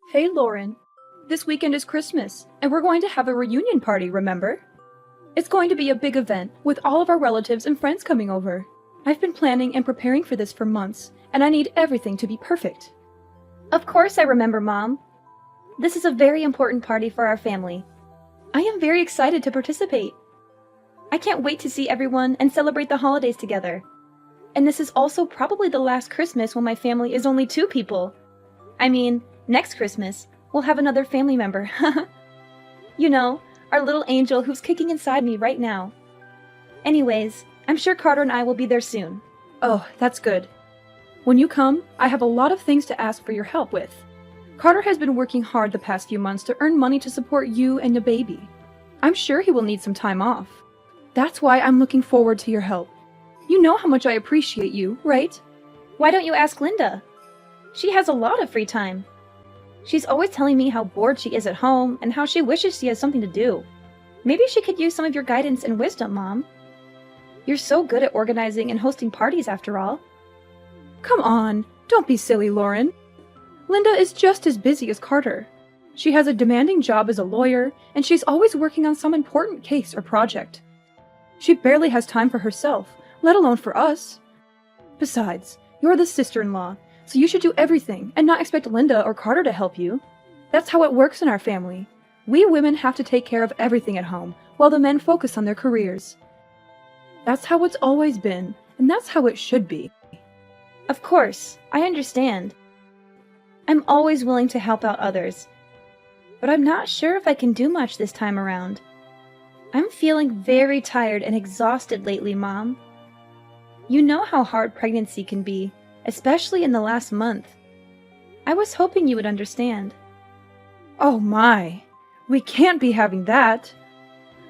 Hey, Lauren. This weekend is Christmas, and we're going to have a reunion party, remember? It's going to be a big event, with all of our relatives and friends coming over. I've been planning and preparing for this for months, and I need everything to be perfect. Of course I remember, Mom. This is a very important party for our family. I am very excited to participate. I can't wait to see everyone and celebrate the holidays together. And this is also probably the last Christmas when my family is only 2 people. I mean, next Christmas, we'll have another family member. You know, our little angel who's kicking inside me right now. Anyways, I'm sure Carter and I will be there soon. Oh, that's good. When you come, I have a lot of things to ask for your help with. Carter has been working hard the past few months to earn money to support you and the baby. I'm sure he will need some time off. That's why I'm looking forward to your help. You know how much I appreciate you, right? Why don't you ask Linda? She has a lot of free time. She's always telling me how bored she is at home and how she wishes she has something to do. Maybe she could use some of your guidance and wisdom, Mom. You're so good at organizing and hosting parties after all. Come on, don't be silly, Lauren. Linda is just as busy as Carter. She has a demanding job as a lawyer, and she's always working on some important case or project. She barely has time for herself, let alone for us. Besides, you're the sister-in-law, so you should do everything and not expect Linda or Carter to help you. That's how it works in our family. We women have to take care of everything at home, while the men focus on their careers. That's how it's always been, and that's how it should be. Of course, I understand. I'm always willing to help out others, but I'm not sure if I can do much this time around. I'm feeling very tired and exhausted lately, Mom. You know how hard pregnancy can be, especially in the last month. I was hoping you would understand. Oh my, we can't be having that.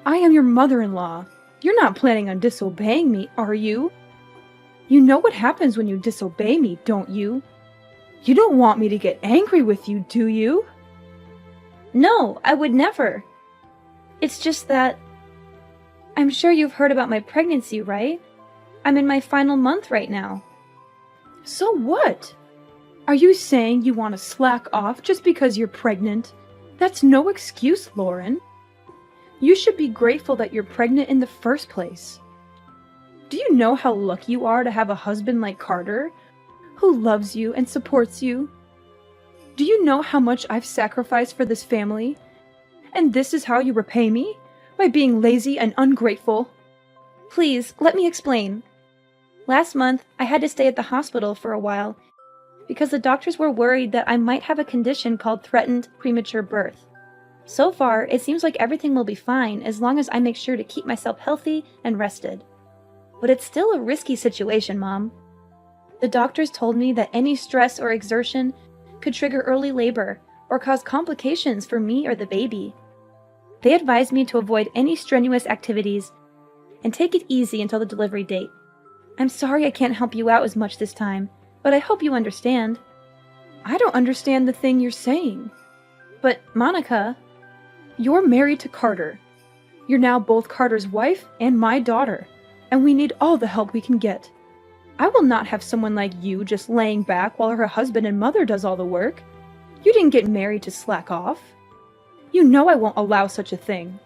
I am your mother-in-law. You're not planning on disobeying me, are you? You know what happens when you disobey me, don't you? You don't want me to get angry with you, do you? No, I would never. It's just that... I'm sure you've heard about my pregnancy, right? I'm in my final month right now. So what? Are you saying you want to slack off just because you're pregnant? That's no excuse, Lauren. You should be grateful that you're pregnant in the first place. Do you know how lucky you are to have a husband like Carter, who loves you and supports you? Do you know how much I've sacrificed for this family? And this is how you repay me? By being lazy and ungrateful? Please, let me explain. Last month, I had to stay at the hospital for a while because the doctors were worried that I might have a condition called threatened premature birth. So far, it seems like everything will be fine as long as I make sure to keep myself healthy and rested. But it's still a risky situation, Mom. The doctors told me that any stress or exertion could trigger early labor or cause complications for me or the baby. They advised me to avoid any strenuous activities and take it easy until the delivery date. I'm sorry I can't help you out as much this time, but I hope you understand. I don't understand the thing you're saying. But, Monica... You're married to Carter. You're now both Carter's wife and my daughter, and we need all the help we can get. I will not have someone like you just laying back while her husband and mother does all the work. You didn't get married to slack off. You know I won't allow such a thing.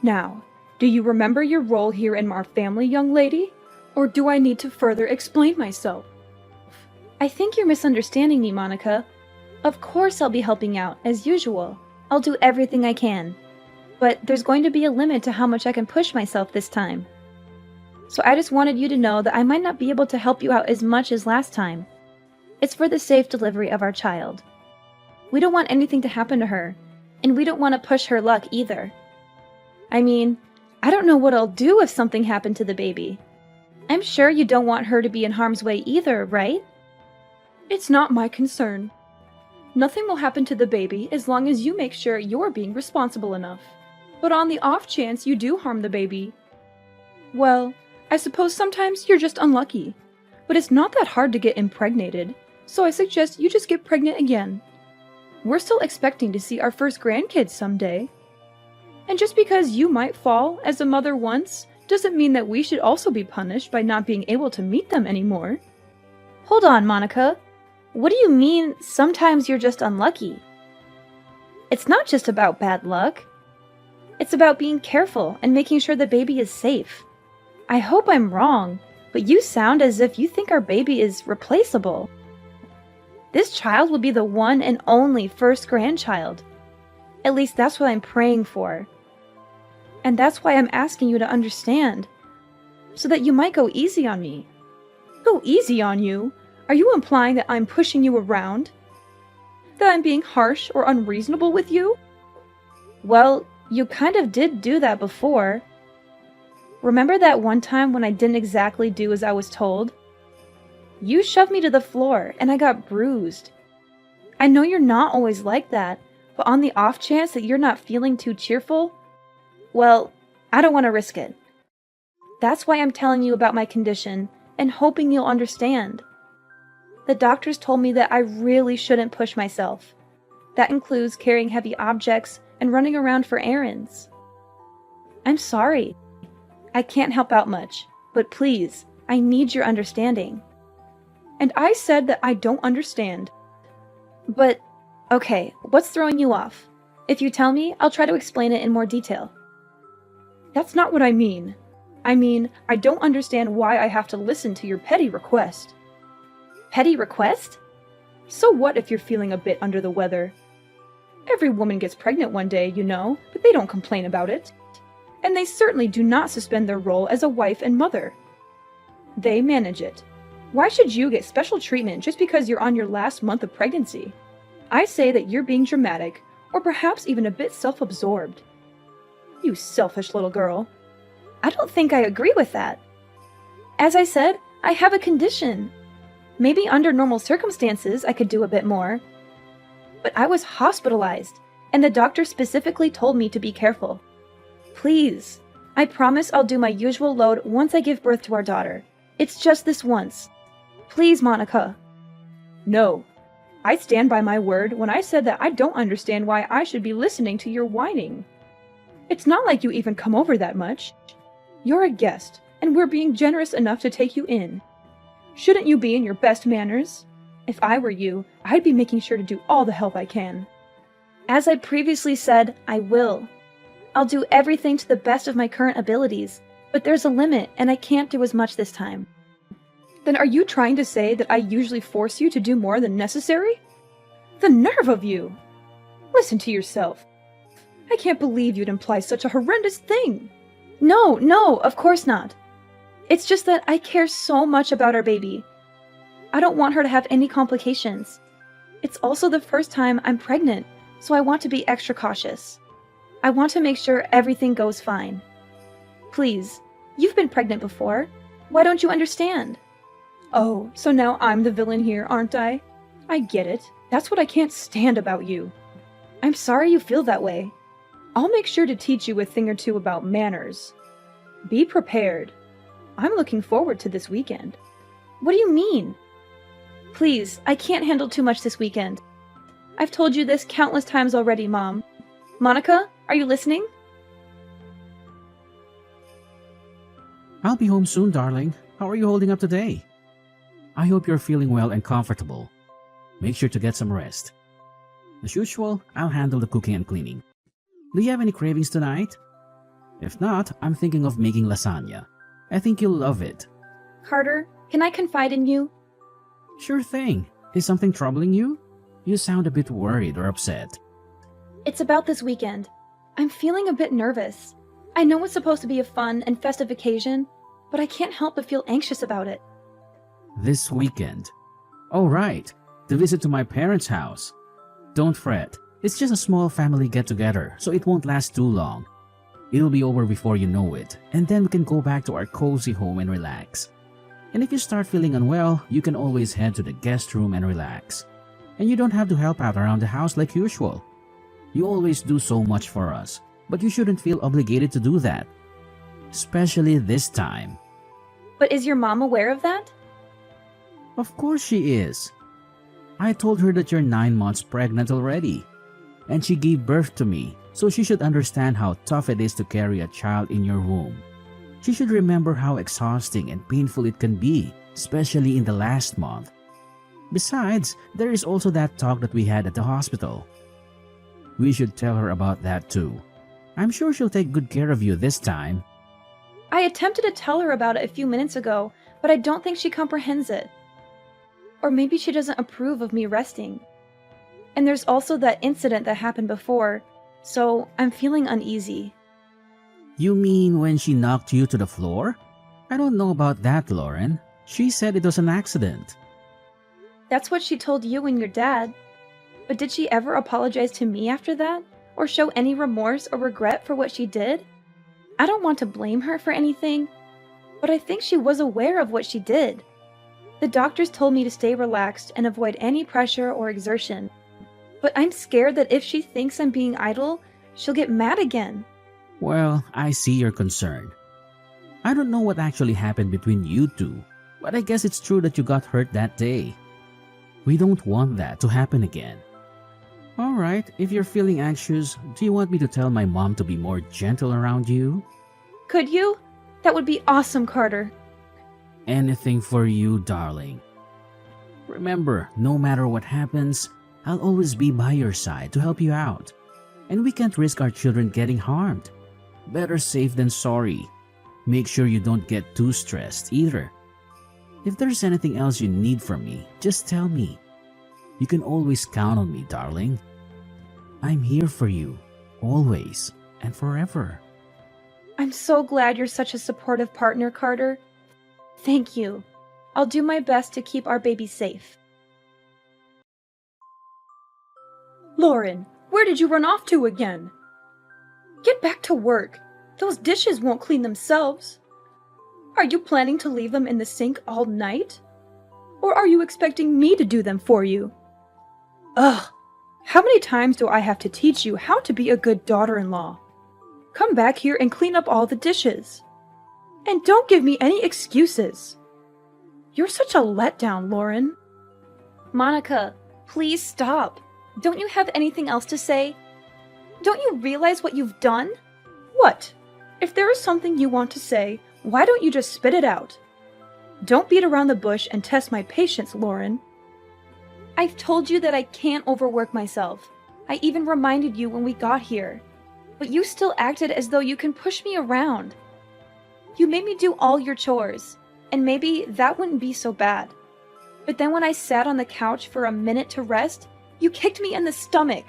Now, do you remember your role here in our family, young lady? Or do I need to further explain myself? I think you're misunderstanding me, Monica. Of course I'll be helping out, as usual. I'll do everything I can. But there's going to be a limit to how much I can push myself this time. So I just wanted you to know that I might not be able to help you out as much as last time. It's for the safe delivery of our child. We don't want anything to happen to her, and we don't want to push her luck either. I mean, I don't know what I'll do if something happened to the baby. I'm sure you don't want her to be in harm's way either, right? It's not my concern. Nothing will happen to the baby as long as you make sure you're being responsible enough. But on the off chance you do harm the baby, well, I suppose sometimes you're just unlucky. But it's not that hard to get impregnated, so I suggest you just get pregnant again. We're still expecting to see our first grandkids someday. And just because you might fall as a mother once, doesn't mean that we should also be punished by not being able to meet them anymore. Hold on, Monica. What do you mean, sometimes you're just unlucky? It's not just about bad luck. It's about being careful and making sure the baby is safe. I hope I'm wrong, but you sound as if you think our baby is replaceable. This child will be the one and only first grandchild. At least that's what I'm praying for. And that's why I'm asking you to understand, so that you might go easy on me. Go easy on you? Are you implying that I'm pushing you around? That I'm being harsh or unreasonable with you? Well, you kind of did do that before. Remember that one time when I didn't exactly do as I was told? You shoved me to the floor and I got bruised. I know you're not always like that, but on the off chance that you're not feeling too cheerful, well, I don't want to risk it. That's why I'm telling you about my condition and hoping you'll understand. The doctors told me that I really shouldn't push myself. That includes carrying heavy objects and running around for errands. I'm sorry. I can't help out much, but please, I need your understanding. And I said that I don't understand. But, okay, what's throwing you off? If you tell me, I'll try to explain it in more detail. That's not what I mean. I mean, I don't understand why I have to listen to your petty request. Petty request? So what if you're feeling a bit under the weather? Every woman gets pregnant one day, you know, but they don't complain about it. And they certainly do not suspend their role as a wife and mother. They manage it. Why should you get special treatment just because you're on your last month of pregnancy? I say that you're being dramatic, or perhaps even a bit self-absorbed. You selfish little girl. I don't think I agree with that. As I said, I have a condition. Maybe under normal circumstances I could do a bit more. But I was hospitalized, and the doctor specifically told me to be careful. Please, I promise I'll do my usual load once I give birth to our daughter. It's just this once. Please, Monica. No. I stand by my word when I said that I don't understand why I should be listening to your whining. It's not like you even come over that much. You're a guest, and we're being generous enough to take you in. Shouldn't you be in your best manners? If I were you, I'd be making sure to do all the help I can. As I previously said, I will. I'll do everything to the best of my current abilities, but there's a limit and I can't do as much this time. Then are you trying to say that I usually force you to do more than necessary? The nerve of you! Listen to yourself. I can't believe you'd imply such a horrendous thing. No, of course not. It's just that I care so much about our baby. I don't want her to have any complications. It's also the first time I'm pregnant, so I want to be extra cautious. I want to make sure everything goes fine. Please, you've been pregnant before. Why don't you understand? Oh, so now I'm the villain here, aren't I? I get it. That's what I can't stand about you. I'm sorry you feel that way. I'll make sure to teach you a thing or two about manners. Be prepared. I'm looking forward to this weekend. What do you mean? Please, I can't handle too much this weekend. I've told you this countless times already, Mom. Monica, are you listening? I'll be home soon, darling. How are you holding up today? I hope you're feeling well and comfortable. Make sure to get some rest. As usual, I'll handle the cooking and cleaning. Do you have any cravings tonight? If not, I'm thinking of making lasagna. I think you'll love it. Carter, can I confide in you? Sure thing. Is something troubling you? You sound a bit worried or upset. It's about this weekend. I'm feeling a bit nervous. I know it's supposed to be a fun and festive occasion, but I can't help but feel anxious about it. This weekend? Oh, right. The visit to my parents' house. Don't fret. It's just a small family get-together, so it won't last too long. It'll be over before you know it, and then we can go back to our cozy home and relax. And if you start feeling unwell, you can always head to the guest room and relax. And you don't have to help out around the house like usual. You always do so much for us, but you shouldn't feel obligated to do that. Especially this time. But is your mom aware of that? Of course she is. I told her that you're 9 months pregnant already. And she gave birth to me, so she should understand how tough it is to carry a child in your womb. She should remember how exhausting and painful it can be, especially in the last month. Besides, there is also that talk that we had at the hospital. We should tell her about that too. I'm sure she'll take good care of you this time. I attempted to tell her about it a few minutes ago, but I don't think she comprehends it. Or maybe she doesn't approve of me resting. And there's also that incident that happened before, so I'm feeling uneasy. You mean when she knocked you to the floor? I don't know about that, Lauren. She said it was an accident. That's what she told you and your dad. But did she ever apologize to me after that? Or show any remorse or regret for what she did? I don't want to blame her for anything, but I think she was aware of what she did. The doctors told me to stay relaxed and avoid any pressure or exertion. But I'm scared that if she thinks I'm being idle, she'll get mad again. Well, I see your concern. I don't know what actually happened between you two, but I guess it's true that you got hurt that day. We don't want that to happen again. Alright, if you're feeling anxious, do you want me to tell my mom to be more gentle around you? Could you? That would be awesome, Carter. Anything for you, darling. Remember, no matter what happens, I'll always be by your side to help you out. And we can't risk our children getting harmed. Better safe than sorry. Make sure you don't get too stressed either. If there's anything else you need from me, just tell me. You can always count on me, darling. I'm here for you, always and forever. I'm so glad you're such a supportive partner, Carter. Thank you. I'll do my best to keep our baby safe. Lauren, where did you run off to again? Get back to work. Those dishes won't clean themselves. Are you planning to leave them in the sink all night? Or are you expecting me to do them for you? Ugh! How many times do I have to teach you how to be a good daughter-in-law? Come back here and clean up all the dishes. And don't give me any excuses. You're such a letdown, Lauren. Monica, please stop. Don't you have anything else to say? Don't you realize what you've done? What? If there is something you want to say, why don't you just spit it out? Don't beat around the bush and test my patience, Lauren. I've told you that I can't overwork myself. I even reminded you when we got here. But you still acted as though you can push me around. You made me do all your chores, and maybe that wouldn't be so bad. But then when I sat on the couch for a minute to rest, you kicked me in the stomach.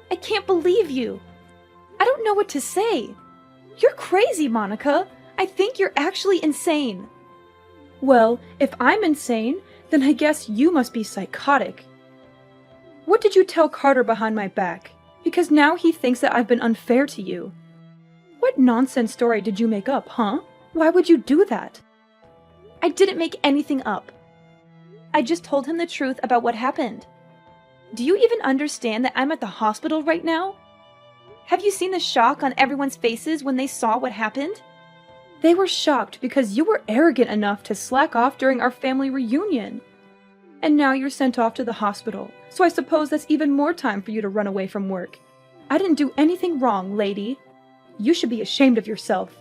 I can't believe you. I don't know what to say. You're crazy, Monica. I think you're actually insane. Well, if I'm insane, then I guess you must be psychotic. What did you tell Carter behind my back? Because now he thinks that I've been unfair to you. What nonsense story did you make up, huh? Why would you do that? I didn't make anything up. I just told him the truth about what happened. Do you even understand that I'm at the hospital right now? Have you seen the shock on everyone's faces when they saw what happened? They were shocked because you were arrogant enough to slack off during our family reunion. And now you're sent off to the hospital, so I suppose that's even more time for you to run away from work. I didn't do anything wrong, lady. You should be ashamed of yourself.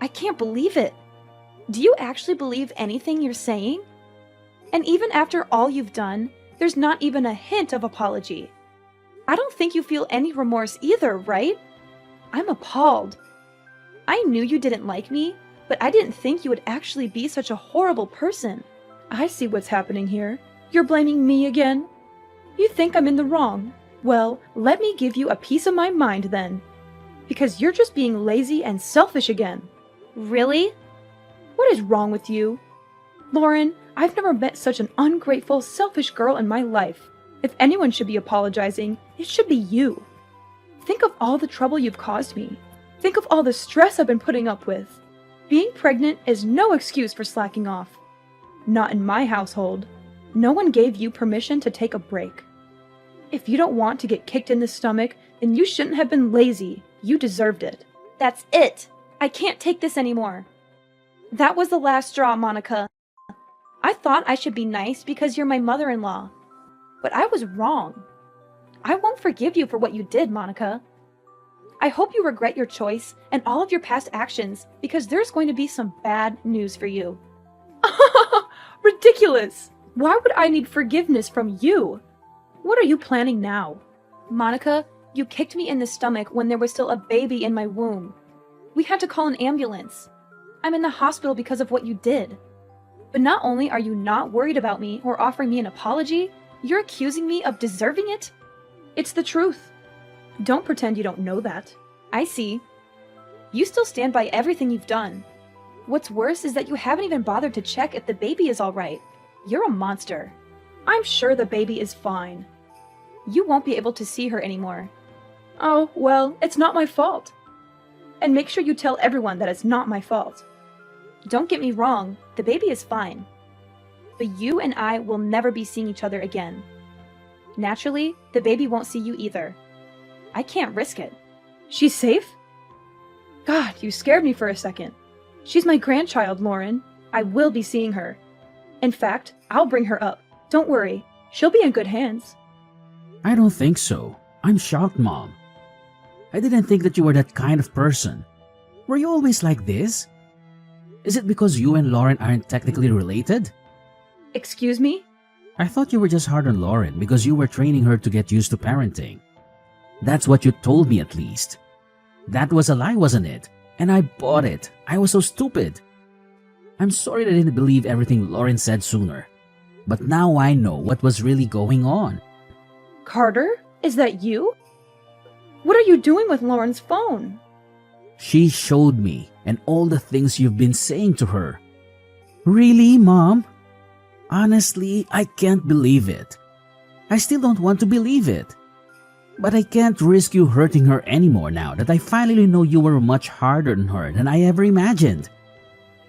I can't believe it. Do you actually believe anything you're saying? And even after all you've done, there's not even a hint of apology. I don't think you feel any remorse either, right? I'm appalled. I knew you didn't like me, but I didn't think you would actually be such a horrible person. I see what's happening here. You're blaming me again? You think I'm in the wrong? Well, let me give you a piece of my mind then. Because you're just being lazy and selfish again. Really? What is wrong with you? Lauren, I've never met such an ungrateful, selfish girl in my life. If anyone should be apologizing, it should be you. Think of all the trouble you've caused me. Think of all the stress I've been putting up with. Being pregnant is no excuse for slacking off. Not in my household. No one gave you permission to take a break. If you don't want to get kicked in the stomach, then you shouldn't have been lazy. You deserved it. That's it. I can't take this anymore. That was the last straw, Monica. I thought I should be nice because you're my mother-in-law. But I was wrong. I won't forgive you for what you did, Monica. I hope you regret your choice and all of your past actions because there's going to be some bad news for you. Ridiculous! Why would I need forgiveness from you? What are you planning now? Monica, You kicked me in the stomach when there was still a baby in my womb. We had to call an ambulance. I'm in the hospital because of what you did. But not only are you not worried about me or offering me an apology, you're accusing me of deserving it? It's the truth. Don't pretend you don't know that. I see. You still stand by everything you've done. What's worse is that you haven't even bothered to check if the baby is all right. You're a monster. I'm sure the baby is fine. You won't be able to see her anymore. Oh, well, it's not my fault. And make sure you tell everyone that it's not my fault. Don't get me wrong, the baby is fine. But you and I will never be seeing each other again. Naturally, the baby won't see you either. I can't risk it. She's safe? God, you scared me for a second. She's my grandchild, Lauren. I will be seeing her. In fact, I'll bring her up. Don't worry, she'll be in good hands. I don't think so. I'm shocked, Mom. I didn't think that you were that kind of person. Were you always like this? Is it because you and Lauren aren't technically related? Excuse me? I thought you were just hard on Lauren because you were training her to get used to parenting. That's what you told me at least. That was a lie, wasn't it? And I bought it. I was so stupid. I'm sorry that I didn't believe everything Lauren said sooner. But now I know what was really going on. Carter? Is that you? What are you doing with Lauren's phone? She showed me and all the things you've been saying to her. Really, Mom? Honestly, I can't believe it. I still don't want to believe it. But I can't risk you hurting her anymore now that I finally know you were much harder on her than I ever imagined.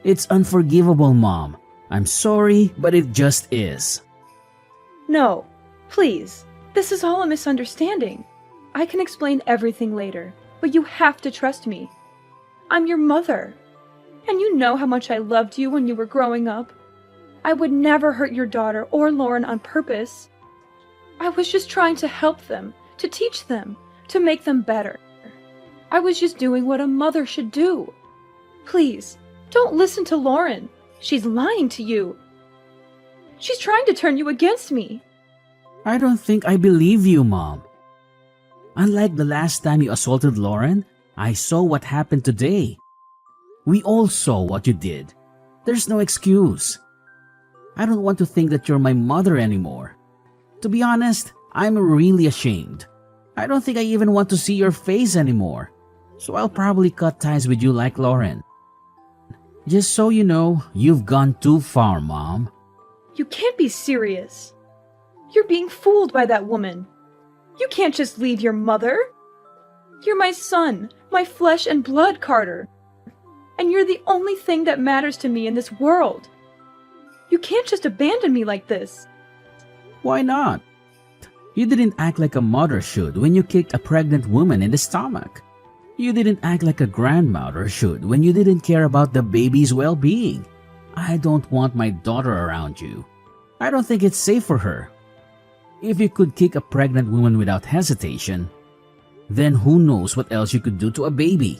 It's unforgivable, Mom. I'm sorry, but it just is. No, please. This is all a misunderstanding. I can explain everything later, but you have to trust me. I'm your mother. And you know how much I loved you when you were growing up. I would never hurt your daughter or Lauren on purpose. I was just trying to help them, to teach them, to make them better. I was just doing what a mother should do. Please, don't listen to Lauren. She's lying to you. She's trying to turn you against me. I don't think I believe you, Mom. Unlike the last time you assaulted Lauren, I saw what happened today. We all saw what you did. There's no excuse. I don't want to think that you're my mother anymore. To be honest, I'm really ashamed. I don't think I even want to see your face anymore. So I'll probably cut ties with you like Lauren. Just so you know, you've gone too far, Mom. You can't be serious. You're being fooled by that woman. You can't just leave your mother. You're my son, my flesh and blood, Carter. And you're the only thing that matters to me in this world. You can't just abandon me like this. Why not? You didn't act like a mother should when you kicked a pregnant woman in the stomach. You didn't act like a grandmother should when you didn't care about the baby's well-being. I don't want my daughter around you. I don't think it's safe for her. If you could kick a pregnant woman without hesitation, then who knows what else you could do to a baby.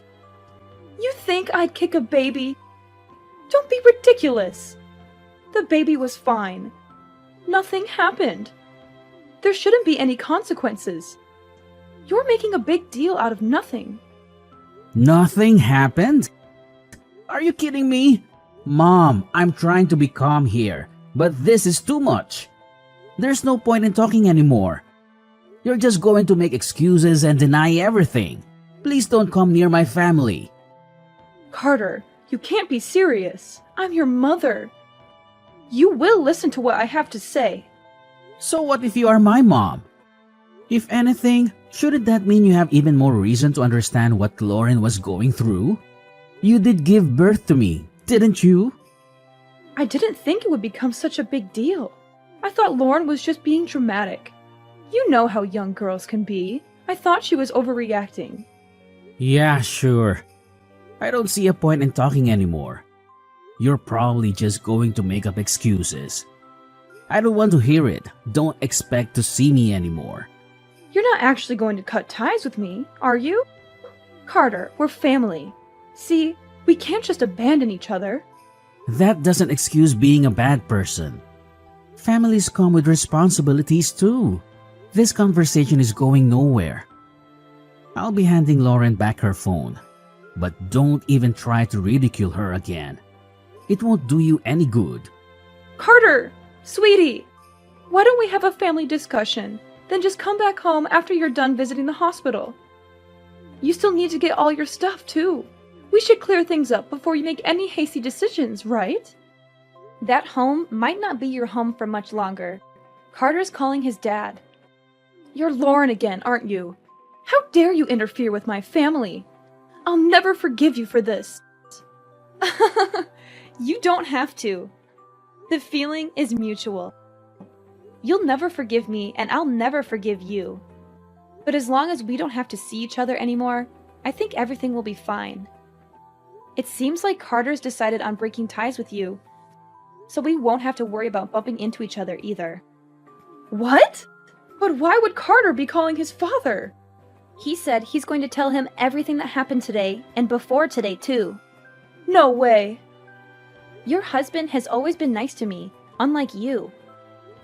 You think I'd kick a baby? Don't be ridiculous. The baby was fine. Nothing happened. There shouldn't be any consequences. You're making a big deal out of nothing. Nothing happened? Are you kidding me? Mom, I'm trying to be calm here, but this is too much. There's no point in talking anymore. You're just going to make excuses and deny everything. Please don't come near my family. Carter, you can't be serious. I'm your mother. You will listen to what I have to say. So what if you are my mom? If anything, shouldn't that mean you have even more reason to understand what Lauren was going through? You did give birth to me, didn't you? I didn't think it would become such a big deal. I thought Lauren was just being dramatic. You know how young girls can be. I thought she was overreacting. Yeah, sure. I don't see a point in talking anymore. You're probably just going to make up excuses. I don't want to hear it. Don't expect to see me anymore. You're not actually going to cut ties with me, are you? Carter, we're family. See, we can't just abandon each other. That doesn't excuse being a bad person. Families come with responsibilities too. This conversation is going nowhere. I'll be handing Lauren back her phone. But don't even try to ridicule her again. It won't do you any good. Carter! Sweetie! Why don't we have a family discussion? Then just come back home after you're done visiting the hospital. You still need to get all your stuff, too. We should clear things up before you make any hasty decisions, right? That home might not be your home for much longer. Carter's calling his dad. You're Lauren again, aren't you? How dare you interfere with my family? I'll never forgive you for this. You don't have to. The feeling is mutual. You'll never forgive me, and I'll never forgive you. But as long as we don't have to see each other anymore, I think everything will be fine. It seems like Carter's decided on breaking ties with you, so we won't have to worry about bumping into each other either. What? But why would Carter be calling his father? He said he's going to tell him everything that happened today, and before today too. No way. Your husband has always been nice to me, unlike you.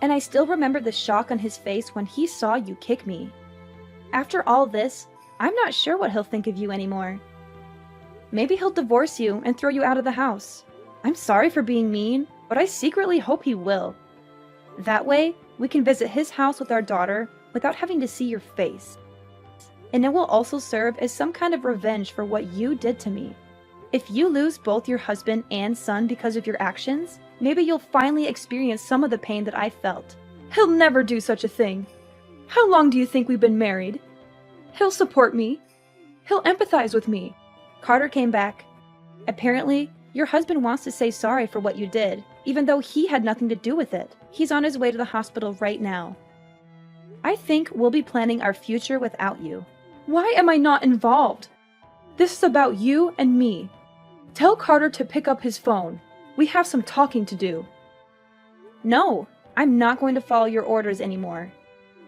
And I still remember the shock on his face when he saw you kick me. After all this, I'm not sure what he'll think of you anymore. Maybe he'll divorce you and throw you out of the house. I'm sorry for being mean, but I secretly hope he will. That way, we can visit his house with our daughter without having to see your face. And it will also serve as some kind of revenge for what you did to me. If you lose both your husband and son because of your actions, maybe you'll finally experience some of the pain that I felt. He'll never do such a thing. How long do you think we've been married? He'll support me. He'll empathize with me. Carter came back. Apparently, your husband wants to say sorry for what you did, even though he had nothing to do with it. He's on his way to the hospital right now. I think we'll be planning our future without you. Why am I not involved? This is about you and me. Tell Carter to pick up his phone. We have some talking to do. No, I'm not going to follow your orders anymore.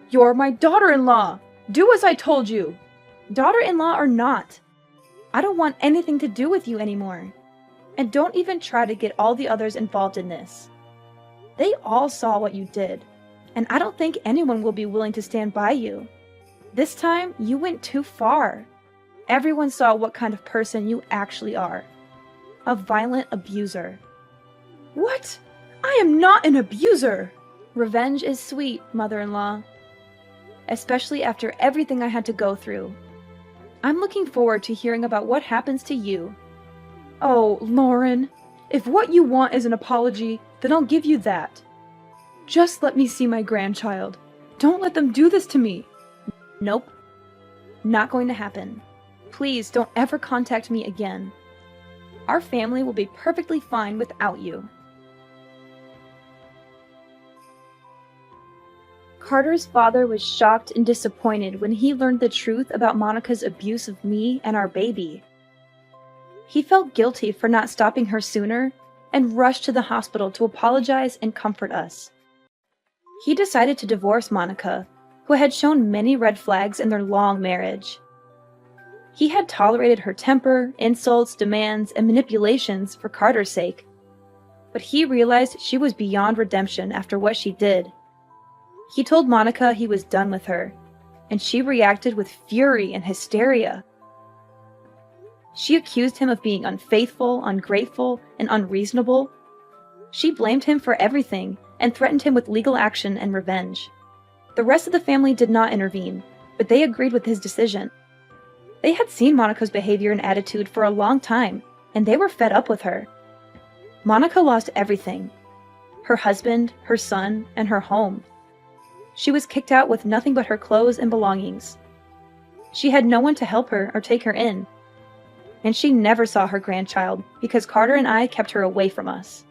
You're my daughter-in-law. Do as I told you. Daughter-in-law or not, I don't want anything to do with you anymore. And don't even try to get all the others involved in this. They all saw what you did, and I don't think anyone will be willing to stand by you. This time, you went too far. Everyone saw what kind of person you actually are. A violent abuser. What? I am not an abuser! Revenge is sweet, mother-in-law. Especially after everything I had to go through. I'm looking forward to hearing about what happens to you. Oh, Lauren, if what you want is an apology, then I'll give you that. Just let me see my grandchild. Don't let them do this to me. Nope. Not going to happen. Please don't ever contact me again. Our family will be perfectly fine without you. Carter's father was shocked and disappointed when he learned the truth about Monica's abuse of me and our baby. He felt guilty for not stopping her sooner and rushed to the hospital to apologize and comfort us. He decided to divorce Monica, who had shown many red flags in their long marriage. He had tolerated her temper, insults, demands, and manipulations for Carter's sake, but he realized she was beyond redemption after what she did. He told Monica he was done with her, and she reacted with fury and hysteria. She accused him of being unfaithful, ungrateful, and unreasonable. She blamed him for everything and threatened him with legal action and revenge. The rest of the family did not intervene, but they agreed with his decision. They had seen Monica's behavior and attitude for a long time, and they were fed up with her. Monica lost everything: her husband, her son, and her home. She was kicked out with nothing but her clothes and belongings. She had no one to help her or take her in. And she never saw her grandchild because Carter and I kept her away from us.